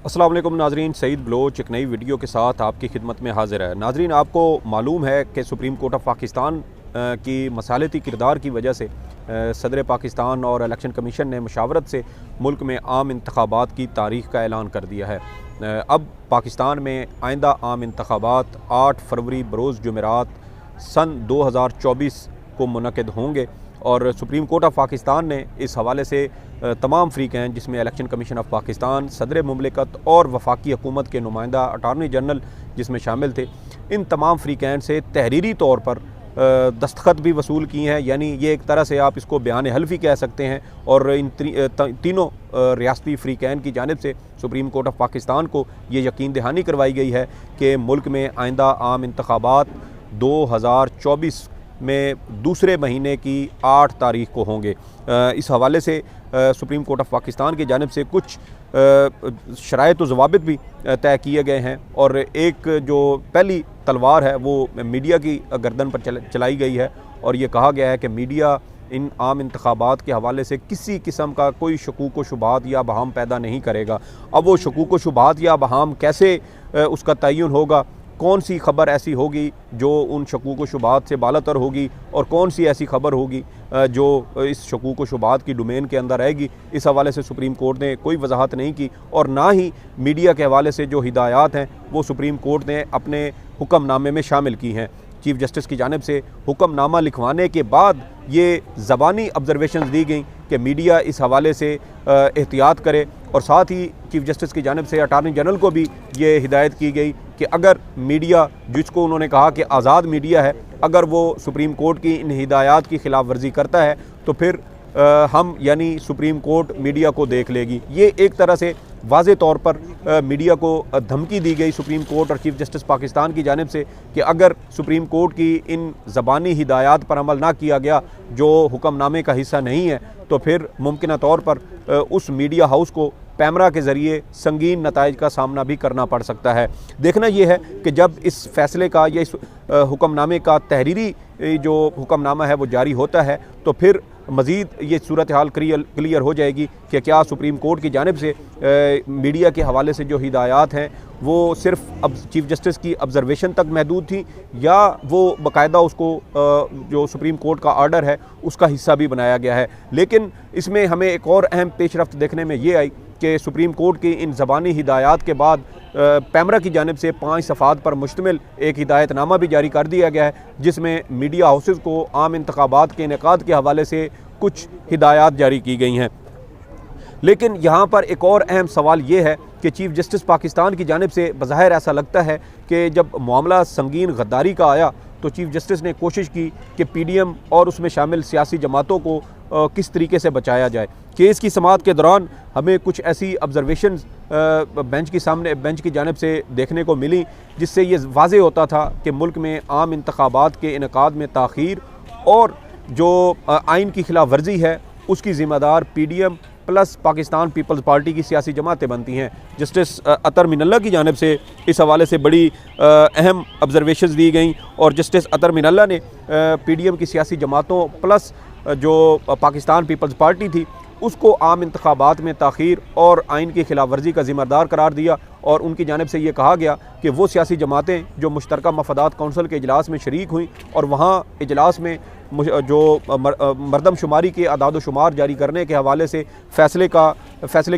अस्सलाम वालेकुम नाजरीन, सईद बलोच एक नई वीडियो के साथ आपकी खिदमत में हाजिर है। नाजरीन, आपको मालूम है कि सुप्रीम कोर्ट ऑफ पाकिस्तान की मसालती किरदार की वजह से सदर पाकिस्तान और इलेक्शन कमीशन ने मुशावरत से मुल्क में आम इंतखाबात की तारीख़ का ऐलान कर दिया है। अब पाकिस्तान में आइंदा आम इंतखाबात 8 फरवरी बरोज़ जुमेरात सन 2024 को मुनक़िद होंगे और सुप्रीम कोर्ट ऑफ पाकिस्तान ने इस हवाले से तमाम फ़रीक़ैन जिसमें इलेक्शन कमीशन ऑफ पाकिस्तान, सदर मुमलिकत और वफाकी हुकूमत के नुमाइंदा अटारनी जनरल जिसमें शामिल थे, इन तमाम फ़रीक़ैन से तहरीरी तौर पर दस्तखत भी वसूल किए हैं। यानी ये एक तरह से आप इसको बयान हल्फ़ी कह सकते हैं। और इन तीनों रियासती फ़रीक़ैन की जानिब से सुप्रीम कोर्ट ऑफ पाकिस्तान को ये यकीन दहानी करवाई गई है कि मुल्क में आइंदा आम इंतखाबात 2024 में दूसरे महीने की 8 तारीख़ को होंगे। इस हवाले से सुप्रीम कोर्ट ऑफ पाकिस्तान की जानिब से कुछ शराइत व ज़वाबित भी तय किए गए हैं और एक जो पहली तलवार है वो मीडिया की गर्दन पर चलाई गई है और ये कहा गया है कि मीडिया इन आम इंतखाबात के हवाले से किसी किस्म का कोई शकूक व शुबहात या बहाम पैदा नहीं करेगा। अब वो शकूक व शुबहात या बहाम कैसे उसका तयन होगा, कौन सी ख़बर ऐसी होगी जो उन शकूक व शुबहात से बालातर होगी और कौन सी ऐसी ख़बर होगी जो इस शकूक व शुबहात की डोमेन के अंदर आएगी, इस हवाले से सुप्रीम कोर्ट ने कोई वजाहत नहीं की। और ना ही मीडिया के हवाले से जो हिदायत हैं वो सुप्रीम कोर्ट ने अपने हुक्मनामे में शामिल की हैं। चीफ़ जस्टिस की जानिब से हुक्मनामा लिखवाने के बाद ये ज़बानी ऑब्जर्वेशन दी गई कि मीडिया इस हवाले से एहतियात करे और साथ ही चीफ़ जस्टिस की जानिब से अटारनी जनरल को भी ये हिदायत की गई कि अगर मीडिया, जिसको उन्होंने कहा कि आज़ाद मीडिया है, अगर वो सुप्रीम कोर्ट की इन हिदायत की खिलाफ वर्जी करता है तो फिर हम यानी सुप्रीम कोर्ट मीडिया को देख लेगी। ये एक तरह से वाज़े तौर पर मीडिया को धमकी दी गई सुप्रीम कोर्ट और चीफ़ जस्टिस पाकिस्तान की जानिब से कि अगर सुप्रीम कोर्ट की इन ज़बानी हिदायत पर अमल ना किया गया जो हुक्मनामे का हिस्सा नहीं है तो फिर मुमकिन तौर पर उस मीडिया हाउस को पैमरा के ज़रिए संगीन नताइज का सामना भी करना पड़ सकता है। देखना यह है कि जब इस फ़ैसले का या इस हुक्मनामे का तहरीरी जो हुक्मनामा है वो जारी होता है तो फिर मज़ीद ये सूरत हाल क्लियर हो जाएगी कि क्या सुप्रीम कोर्ट की जानिब से मीडिया के हवाले से जो हिदायत हैं वो सिर्फ अब चीफ़ जस्टिस की ऑब्ज़र्वेशन तक महदूद थी या वो बाकायदा उसको जो सुप्रीम कोर्ट का आर्डर है उसका हिस्सा भी बनाया गया है। लेकिन इसमें हमें एक और अहम पेशरफ्त देखने में ये आई कि सुप्रीम कोर्ट की इन ज़बानी हिदायत के बाद पैमरा की जानिब से 5 सफ़ात पर मुश्तमिल एक हिदायतनामा भी जारी कर दिया गया है जिसमें मीडिया हाउसेज़ को आम इंतखाबात के इनेकाद के हवाले से कुछ हिदायत जारी की गई हैं। लेकिन यहाँ पर एक और अहम सवाल ये है कि चीफ़ जस्टिस पाकिस्तान की जानिब से बज़ाहिर ऐसा लगता है कि जब मामला संगीन गद्दारी का आया तो चीफ़ जस्टिस ने कोशिश की कि PDM और उसमें शामिल सियासी जमातों को किस तरीके से बचाया जाए। केस की समाअत के दौरान हमें कुछ ऐसी ऑब्जर्वेशन बेंच की जानिब से देखने को मिली जिससे ये वाज़े होता था कि मुल्क में आम इंतखाबात के इनेकाद में ताख़ीर और जो आइन की खिलाफ वर्जी है उसकी ज़िम्मेदार PDM प्लस पाकिस्तान पीपल्स पार्टी की सियासी जमातें बनती हैं। जस्टिस अतर मिनल्ला की जानिब से इस हवाले से बड़ी अहम ऑब्जर्वेशंस दी गई और जस्टिस अतर मिनल्ला ने PDM की सियासी जमातों प्लस जो पाकिस्तान पीपल्स पार्टी थी उसको आम इंतखाबात में ताख़ीर और आइन की खिलाफ वर्जी का ज़िम्मेदार करार दिया और उनकी जानिब से ये कहा गया कि वो सियासी जमातें जो मुश्तरका मफादात कौंसिल के इजलास में शरीक हुई और वहाँ इजलास में जो मरदमशुमारी के अदाद शुमार जारी करने के हवाले से फ़ैसले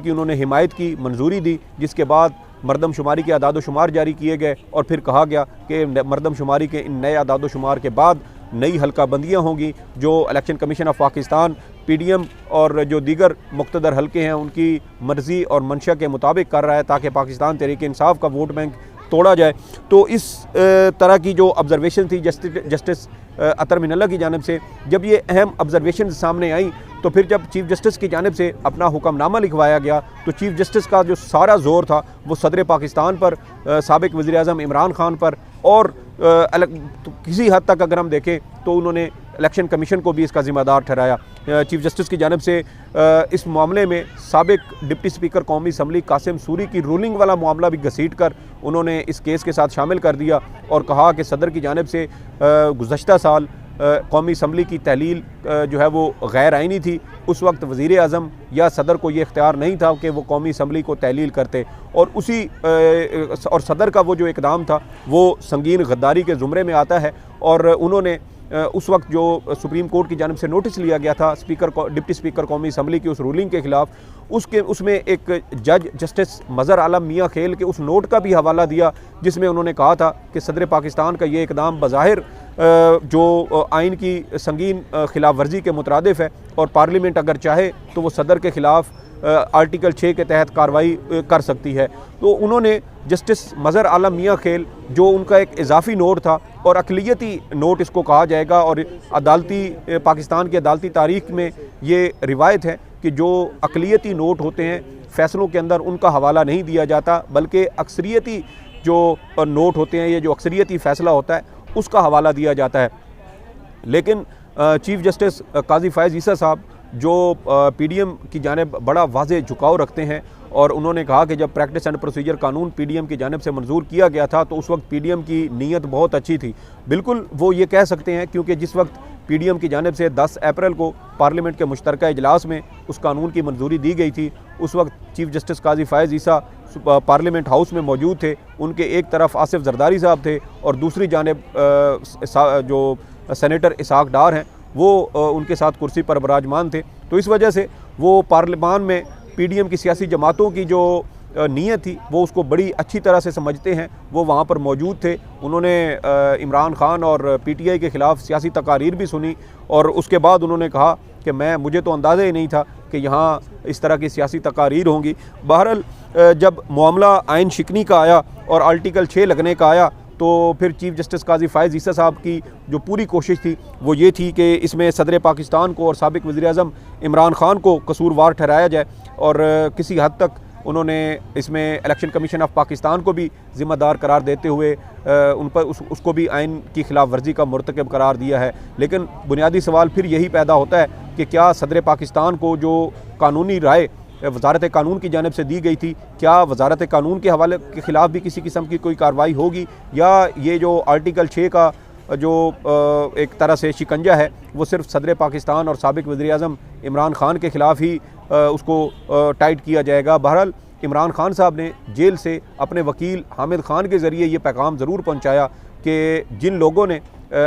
की उन्होंने हिमायत की, मंजूरी दी, जिसके बाद मरदमशुमारी के अदाद शुमार जारी किए गए और फिर कहा गया कि मरदमशुमारी के इन नए अदाद शुमार के बाद नई हल्का बंदियाँ होंगी जो election commission of Pakistan, PDM और जो दीगर मुक़्तदर हल्के हैं उनकी मर्ज़ी और मंशा के मुताबिक कर रहा है ताकि पाकिस्तान तहरीक इंसाफ का वोट बैंक तोड़ा जाए। तो इस तरह की जो ऑब्जर्वेशन थी जस्टिस अतर मिनल्ला की जानिब से, जब ये अहम ऑब्जर्वेशन सामने आई तो फिर जब चीफ़ जस्टिस की जानिब से अपना हुक्मनामा लिखवाया गया तो चीफ़ जस्टिस का जो सारा ज़ोर था वो सदर पाकिस्तान पर, साबिक़ वज़ीर-ए-आज़म इमरान खान पर और तो किसी हद तक अगर हम देखें तो उन्होंने इलेक्शन कमीशन को भी इसका ज़िम्मेदार ठहराया। चीफ़ जस्टिस की जानिब से इस मामले में साबिक़ डिप्टी स्पीकर कौमी असम्बली कासिम सूरी की रूलिंग वाला मामला भी घसीट कर उन्होंने इस केस के साथ शामिल कर दिया और कहा कि सदर की जानिब से गुज़श्ता साल कौमी असम्बली की तहलील जो है वो गैर आइनी थी, उस वक्त वज़ीर आज़म या सदर को ये इख्तियार नहीं था कि वो कौमी असम्बली को तहलील करते, और और सदर का वो जो इकदाम था वो संगीन गद्दारी के ज़ुमरे में आता है। और उन्होंने उस वक्त जो सुप्रीम कोर्ट की जानिब से नोटिस लिया गया था डिप्टी स्पीकर कौमी असम्बली की उस रूलिंग के ख़िलाफ़, उसमें एक जज जस्टिस मज़हर आलम मियाँ खेल के उस नोट का भी हवाला दिया, जिसमें उन्होंने कहा था कि सदर पाकिस्तान का ये इकदाम बज़ाहिर जो आइन की संगीन खिलाफ वर्जी के मुतरादिफ है, और पार्लियामेंट अगर चाहे तो वो सदर के ख़िलाफ़ आर्टिकल 6 के तहत कार्रवाई कर सकती है। तो उन्होंने जस्टिस मज़हर आलम मियाँ खेल, जो उनका एक इजाफ़ी नोट था और अक़लियती नोट इसको कहा जाएगा, और पाकिस्तान की अदालती तारीख़ में ये रिवायत है कि जो अक़लियती नोट होते हैं फ़ैसलों के अंदर उनका हवाला नहीं दिया जाता, बल्कि अक्सरियती जो नोट होते हैं, ये जो अक्सरियती फ़ैसला होता है उसका हवाला दिया जाता है। लेकिन चीफ़ जस्टिस काजी फ़ायज़ ईसा साहब जो पीडीएम की जानिब बड़ा वाज़ेह झुकाव रखते हैं, और उन्होंने कहा कि जब प्रैक्टिस एंड प्रोसीजर कानून पीडीएम की जानिब से मंजूर किया गया था तो उस वक्त पीडीएम की नीयत बहुत अच्छी थी। बिल्कुल वो ये कह सकते हैं, क्योंकि जिस वक्त पीडीएम की जानिब से 10 अप्रैल को पार्लियामेंट के मुश्तरका इजलास में उस कानून की मंजूरी दी गई थी, उस वक्त चीफ़ जस्टिस काजी फ़ायज़ ईसा पार्लियामेंट हाउस में मौजूद थे। उनके एक तरफ आसिफ जरदारी साहब थे और दूसरी जानिब जो सेनेटर इसाक डार हैं वो उनके साथ कुर्सी पर बराजमान थे। तो इस वजह से वो पार्लियामान में पीडीएम की सियासी जमातों की जो नीयत थी वो उसको बड़ी अच्छी तरह से समझते हैं, वो वहाँ पर मौजूद थे। उन्होंने इमरान खान और पीटीआई के ख़िलाफ़ सियासी तकारीर भी सुनी, और उसके बाद उन्होंने कहा कि मुझे तो अंदाज़ा ही नहीं था कि यहाँ इस तरह की सियासी तकारीर होंगी। बहरहाल जब मामला आइन शिकनी का आया और आर्टिकल 6 लगने का आया, तो फिर चीफ़ जस्टिस काजी फ़ायज़ ईसा साहब की जो पूरी कोशिश थी वो ये थी कि इसमें सदर पाकिस्तान को और साबिक़ वज़ीर-ए-आज़म इमरान खान को कसूरवार ठहराया जाए, और किसी हद तक उन्होंने इसमें इलेक्शन कमीशन ऑफ पाकिस्तान को भी ज़िम्मेदार करार देते हुए उन पर उसको भी आइन की खिलाफ वर्जी का मुर्तकब करार दिया है। लेकिन बुनियादी सवाल फिर यही पैदा होता है कि क्या सदर पाकिस्तान को जो कानूनी राय वजारत कानून की जानिब से दी गई थी, क्या वजारत कानून के हवाले के ख़िलाफ़ भी किसी किस्म की कोई कार्रवाई होगी, या ये जो आर्टिकल 6 का जो एक तरह से शिकंजा है वो सिर्फ सदर पाकिस्तान और साबिक़ वज़ीर-ए-आज़म इमरान खान के ख़िलाफ़ ही उसको टाइट किया जाएगा। बहरहाल इमरान खान साहब ने जेल से अपने वकील हामिद खान के ज़रिए ये पैगाम ज़रूर पहुँचाया कि जिन लोगों ने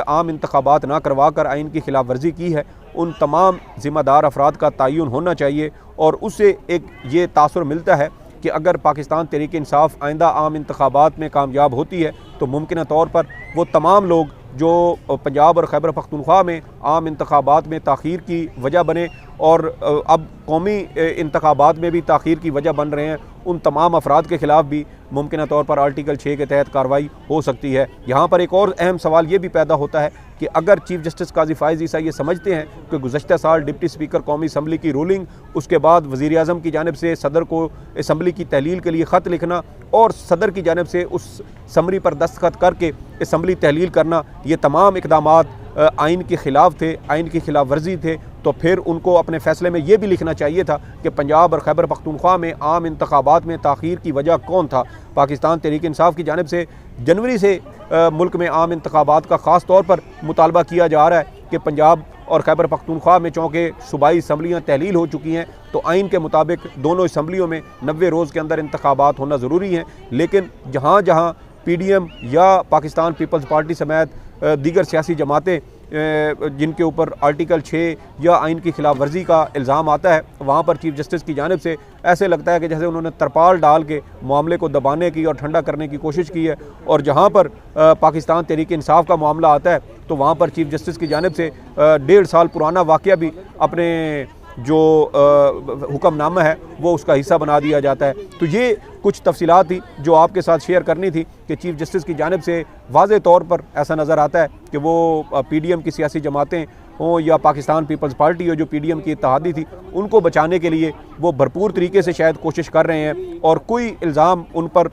आम इंतखाबात ना करवा कर आइन की खिलाफ वर्जी की है, उन तमाम ज़िम्मेदार अफराद का तयन होना चाहिए, और उससे एक ये तासुर मिलता है कि अगर पाकिस्तान तहरीक इंसाफ आइंदा आम इंतखाबात में कामयाब होती है तो मुमकिन तौर पर वो तमाम लोग जो पंजाब और खैबर पख्तूनख्वा में आम इंतखाबात में ताख़ीर की वजह बने और अब कौमी इंतखाबात में भी ताख़ीर की वजह बन रहे हैं, उन तमाम अफराद के ख़िलाफ़ भी मुमकिन तौर पर आर्टिकल 6 के तहत कार्रवाई हो सकती है। यहाँ पर एक और अहम सवाल ये भी पैदा होता है कि अगर चीफ़ जस्टिस काजी फ़ायज़ ईसा ये समझते हैं कि गुज़श्ता साल डिप्टी स्पीकर कौमी असम्बली की रूलिंग, उसके बाद वज़ीर आज़म की जानिब से सदर को असम्बली की तहलील के लिए ख़त लिखना और सदर की जानिब से उस समरी पर दस्तखत करके असम्बली तहलील करना, ये तमाम इक़दामात आइन के ख़िलाफ़ थे, आइन की खिलाफ वर्जी थे, तो फिर उनको अपने फ़ैसले में ये भी लिखना चाहिए था कि पंजाब और खैबर पख्तूनख्वा में आम इंतखाबात में ताख़ीर की वजह कौन था। पाकिस्तान तहरीक इंसाफ की जानिब से जनवरी से मुल्क में आम इंतखाबात का ख़ास तौर पर मुतालबा किया जा रहा है कि पंजाब और खैबर पख्तूनख्वा में चूँकि सूबाई असम्बलियाँ तहलील हो चुकी हैं तो आइन के मुताबिक दोनों असम्बलियों में 90 रोज़ के अंदर इंतखाबात होना ज़रूरी हैं। लेकिन जहाँ जहाँ PDM या पाकिस्तान पीपल्स पार्टी समेत दीगर सियासी जमातें जिनके ऊपर आर्टिकल 6 या आइन की खिलाफ वर्जी का इल्ज़ाम आता है, वहाँ पर चीफ़ जस्टिस की जानिब से ऐसे लगता है कि जैसे उन्होंने तरपाल डाल के मामले को दबाने की और ठंडा करने की कोशिश की है। और जहाँ पर पाकिस्तान तहरीक इंसाफ का मामला आता है तो वहाँ पर चीफ़ जस्टिस की जानिब से 1.5 साल पुराना वाक़या भी अपने जो हुक्मनामा है वो उसका हिस्सा बना दिया जाता है। तो ये कुछ तफसीलात थी जो आपके साथ शेयर करनी थी कि चीफ़ जस्टिस की जानिब से वाज़े तौर पर ऐसा नज़र आता है कि वो PDM की सियासी जमातें हों या पाकिस्तान पीपल्स पार्टी हो जो PDM की इत्तेहादी थी, उनको बचाने के लिए वो भरपूर तरीके से शायद कोशिश कर रहे हैं और कोई इल्ज़ाम उन पर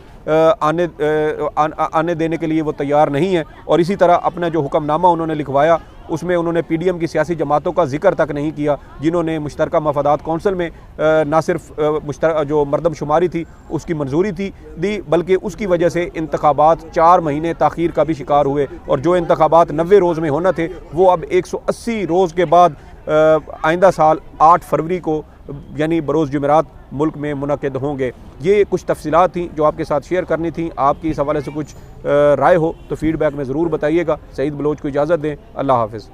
आने देने के लिए वो तैयार नहीं है। और इसी तरह अपना जो हुक्मनामा उन्होंने लिखवाया उसमें उन्होंने PDM की सियासी जमातों का जिक्र तक नहीं किया, जिन्होंने मुश्तरका मफादात कौंसिल में ना सिर्फ जो मरदमशुमारी थी उसकी मंजूरी दी, बल्कि उसकी वजह से इंतखाबात 4 महीने ताख़ीर का भी शिकार हुए, और जो इंतखाबात 90 रोज़ में होना थे वो अब 180 रोज़ के बाद आइंदा साल 8 फरवरी को यानी बरोज़ जुमेरात मुल्क में मुनक़िद होंगे। ये कुछ तफसीलात थी जो आपके साथ शेयर करनी थी। आपकी इस हवाले से कुछ राय हो तो फ़ीडबैक में ज़रूर बताइएगा। सईद बलोच को इजाज़त दें। अल्लाह हाफ़िज़।